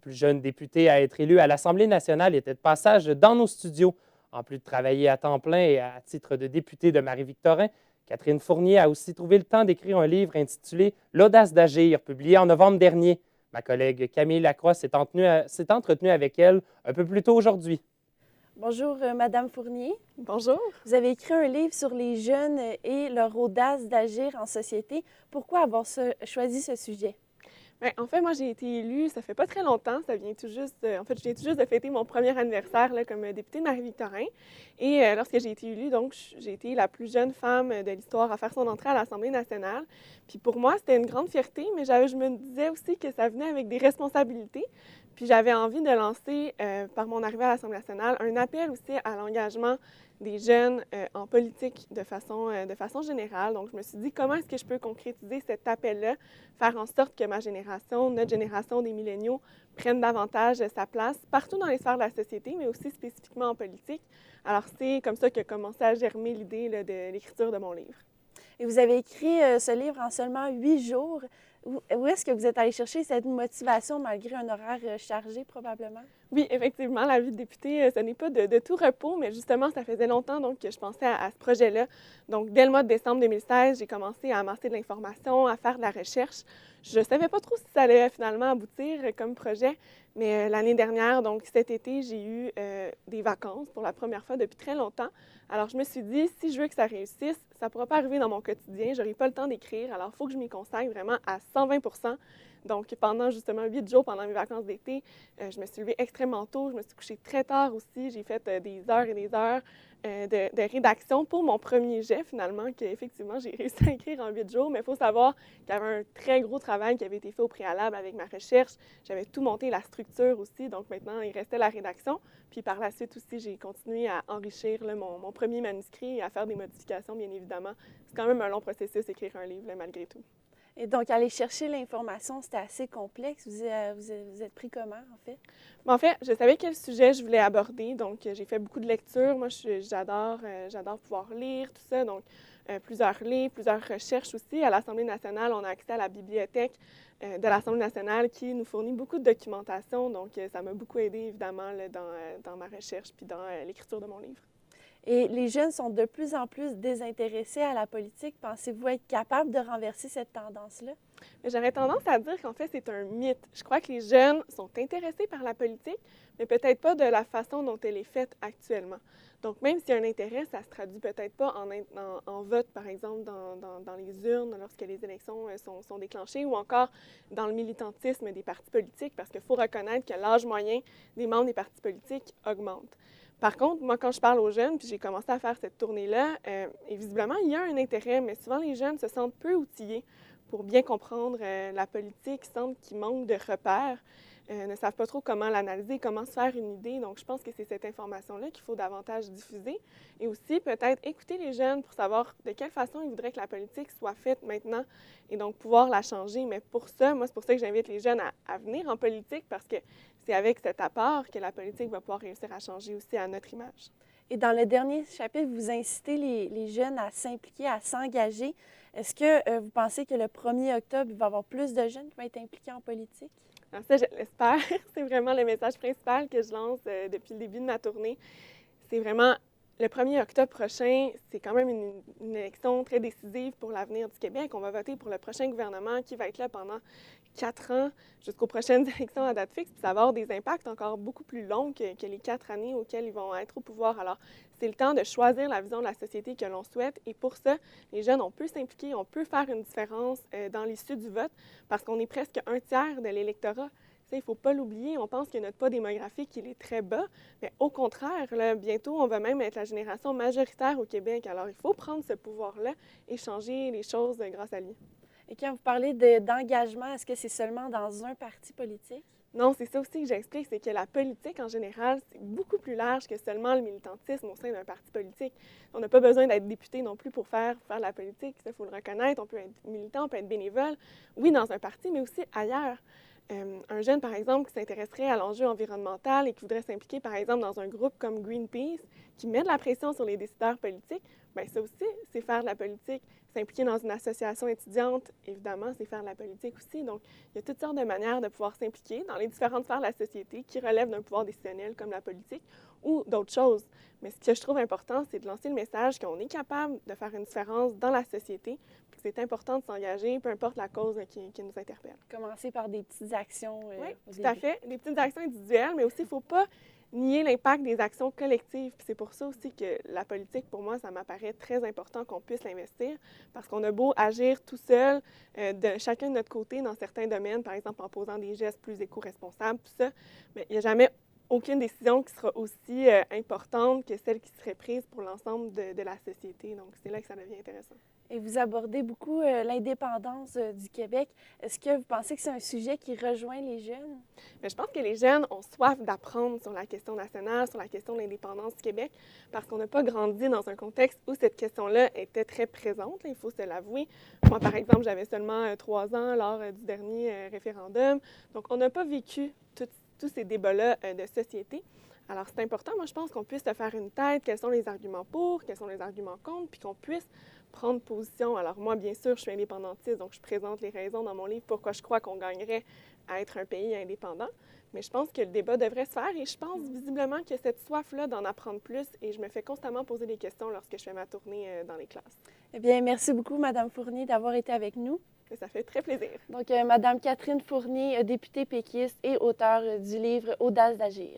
plus jeune députée à être élue à l'Assemblée nationale était de passage dans nos studios. En plus de travailler à temps plein et à titre de députée de Marie-Victorin, Catherine Fournier a aussi trouvé le temps d'écrire un livre intitulé L'audace d'agir, publié en novembre dernier. Ma collègue Camille Lacroix s'est entretenue avec elle un peu plus tôt aujourd'hui. Bonjour, Madame Fournier. Bonjour. Vous avez écrit un livre sur les jeunes et leur audace d'agir en société. Pourquoi avoir choisi ce sujet? Bien, en fait, moi, j'ai été élue, ça fait pas très longtemps, ça vient tout juste, je viens tout juste de fêter mon premier anniversaire là, comme députée de Marie-Victorin. Et lorsque j'ai été élue, donc, j'ai été la plus jeune femme de l'histoire à faire son entrée à l'Assemblée nationale. Puis pour moi, c'était une grande fierté, mais je me disais aussi que ça venait avec des responsabilités. Puis j'avais envie de lancer, par mon arrivée à l'Assemblée nationale, un appel aussi à l'engagement des jeunes en politique de façon générale. Donc, je me suis dit, comment est-ce que je peux concrétiser cet appel-là, faire en sorte que ma génération, notre génération des milléniaux, prenne davantage sa place partout dans les sphères de la société, mais aussi spécifiquement en politique. Alors, c'est comme ça qu'a commencé à germer l'idée là, de l'écriture de mon livre. Et vous avez écrit ce livre en seulement 8 jours. Où est-ce que vous êtes allé chercher cette motivation malgré un horaire chargé, probablement? Oui, effectivement, la vie de députée, ce n'est pas de tout repos, mais justement, ça faisait longtemps donc, que je pensais à ce projet-là. Donc, dès le mois de décembre 2016, j'ai commencé à amasser de l'information, à faire de la recherche. Je ne savais pas trop si ça allait finalement aboutir comme projet, mais l'année dernière, donc cet été, j'ai eu des vacances pour la première fois depuis très longtemps. Alors, je me suis dit, si je veux que ça réussisse, ça ne pourra pas arriver dans mon quotidien, je n'aurai pas le temps d'écrire, alors il faut que je m'y consacre vraiment à 120 %. Donc, pendant justement 8 jours, pendant mes vacances d'été, je me suis levée extrêmement tôt, je me suis couchée très tard aussi. J'ai fait des heures et des heures de rédaction pour mon premier jet, finalement, qu'effectivement, j'ai réussi à écrire en 8 jours. Mais il faut savoir qu'il y avait un très gros travail qui avait été fait au préalable avec ma recherche. J'avais tout monté, la structure aussi. Donc, maintenant, il restait la rédaction. Puis, par la suite aussi, j'ai continué à enrichir là, mon premier manuscrit et à faire des modifications, bien évidemment. C'est quand même un long processus, écrire un livre, là, malgré tout. Et donc, aller chercher l'information, c'était assez complexe. Vous êtes pris comment, en fait? En fait, je savais quel sujet je voulais aborder, donc j'ai fait beaucoup de lectures. Moi, j'adore pouvoir lire, tout ça, donc plusieurs livres, plusieurs recherches aussi. À l'Assemblée nationale, on a accès à la bibliothèque de l'Assemblée nationale qui nous fournit beaucoup de documentation, donc ça m'a beaucoup aidé évidemment là, dans ma recherche puis dans l'écriture de mon livre. Et les jeunes sont de plus en plus désintéressés à la politique. Pensez-vous être capable de renverser cette tendance-là? J'aurais tendance à dire qu'en fait, c'est un mythe. Je crois que les jeunes sont intéressés par la politique, mais peut-être pas de la façon dont elle est faite actuellement. Donc, même s'il y a un intérêt, ça ne se traduit peut-être pas en vote, par exemple, dans les urnes lorsque les élections sont déclenchées, ou encore dans le militantisme des partis politiques, parce qu'il faut reconnaître que l'âge moyen des membres des partis politiques augmente. Par contre, moi, quand je parle aux jeunes, puis j'ai commencé à faire cette tournée-là, et visiblement, il y a un intérêt, mais souvent, les jeunes se sentent peu outillés pour bien comprendre la politique, semblent qu'ils manquent de repères, ne savent pas trop comment l'analyser, comment se faire une idée. Donc, je pense que c'est cette information-là qu'il faut davantage diffuser. Et aussi, peut-être, écouter les jeunes pour savoir de quelle façon ils voudraient que la politique soit faite maintenant et donc pouvoir la changer. Mais pour ça, moi, c'est pour ça que j'invite les jeunes à venir en politique parce que c'est avec cet apport que la politique va pouvoir réussir à changer aussi à notre image. Et dans le dernier chapitre, vous incitez les jeunes à s'impliquer, à s'engager. Est-ce que vous pensez que le 1er octobre, il va y avoir plus de jeunes qui vont être impliqués en politique? Alors ça, je l'espère. C'est vraiment le message principal que je lance depuis le début de ma tournée. C'est vraiment le 1er octobre prochain, c'est quand même une élection très décisive pour l'avenir du Québec. On va voter pour le prochain gouvernement qui va être là pendant 4 ans jusqu'aux prochaines élections à date fixe. Puis ça va avoir des impacts encore beaucoup plus longs que les 4 années auxquelles ils vont être au pouvoir. Alors, c'est le temps de choisir la vision de la société que l'on souhaite. Et pour ça, les jeunes, on peut s'impliquer, on peut faire une différence dans l'issue du vote parce qu'on est presque un tiers de l'électorat. Il ne faut pas l'oublier, on pense que notre poids démographique, il est très bas, mais au contraire, là, bientôt, on va même être la génération majoritaire au Québec. Alors, il faut prendre ce pouvoir-là et changer les choses grâce à lui. Et quand vous parlez d'engagement, est-ce que c'est seulement dans un parti politique? Non, c'est ça aussi que j'explique, c'est que la politique, en général, c'est beaucoup plus large que seulement le militantisme au sein d'un parti politique. On n'a pas besoin d'être député non plus pour faire la politique, il faut le reconnaître. On peut être militant, on peut être bénévole, oui, dans un parti, mais aussi ailleurs. Un jeune, par exemple, qui s'intéresserait à l'enjeu environnemental et qui voudrait s'impliquer, par exemple, dans un groupe comme Greenpeace, qui met de la pression sur les décideurs politiques, bien, ça aussi, c'est faire de la politique. S'impliquer dans une association étudiante, évidemment, c'est faire de la politique aussi. Donc, il y a toutes sortes de manières de pouvoir s'impliquer dans les différentes sphères de la société qui relèvent d'un pouvoir décisionnel comme la politique ou d'autres choses. Mais ce que je trouve important, c'est de lancer le message qu'on est capable de faire une différence dans la société, puis que c'est important de s'engager, peu importe la cause qui nous interpelle. Commencer par des petites actions Oui, au tout début. à fait. Des petites actions individuelles, mais aussi, il ne faut pas nier l'impact des actions collectives. Puis c'est pour ça aussi que la politique, pour moi, ça m'apparaît très important qu'on puisse l'investir, parce qu'on a beau agir tout seul, de chacun de notre côté dans certains domaines, par exemple en posant des gestes plus éco-responsables, tout ça, mais il n'y a jamais aucune décision qui sera aussi importante que celle qui serait prise pour l'ensemble de la société. Donc, c'est là que ça devient intéressant. Et vous abordez beaucoup l'indépendance du Québec. Est-ce que vous pensez que c'est un sujet qui rejoint les jeunes? Mais je pense que les jeunes ont soif d'apprendre sur la question nationale, sur la question de l'indépendance du Québec, parce qu'on n'a pas grandi dans un contexte où cette question-là était très présente, il faut se l'avouer. Moi, par exemple, j'avais seulement 3 ans lors du dernier référendum. Donc, on n'a pas vécu tous ces débats-là de société. Alors, c'est important, moi, je pense qu'on puisse se faire une tête, quels sont les arguments pour, quels sont les arguments contre, puis qu'on puisse prendre position. Alors, moi, bien sûr, je suis indépendantiste, donc je présente les raisons dans mon livre pourquoi je crois qu'on gagnerait à être un pays indépendant. Mais je pense que le débat devrait se faire et je pense visiblement qu'il y a cette soif-là d'en apprendre plus et je me fais constamment poser des questions lorsque je fais ma tournée dans les classes. Eh bien, merci beaucoup, Mme Fournier, d'avoir été avec nous. Et ça fait très plaisir. Donc, Mme Catherine Fournier, députée péquiste et auteure du livre Audace d'agir.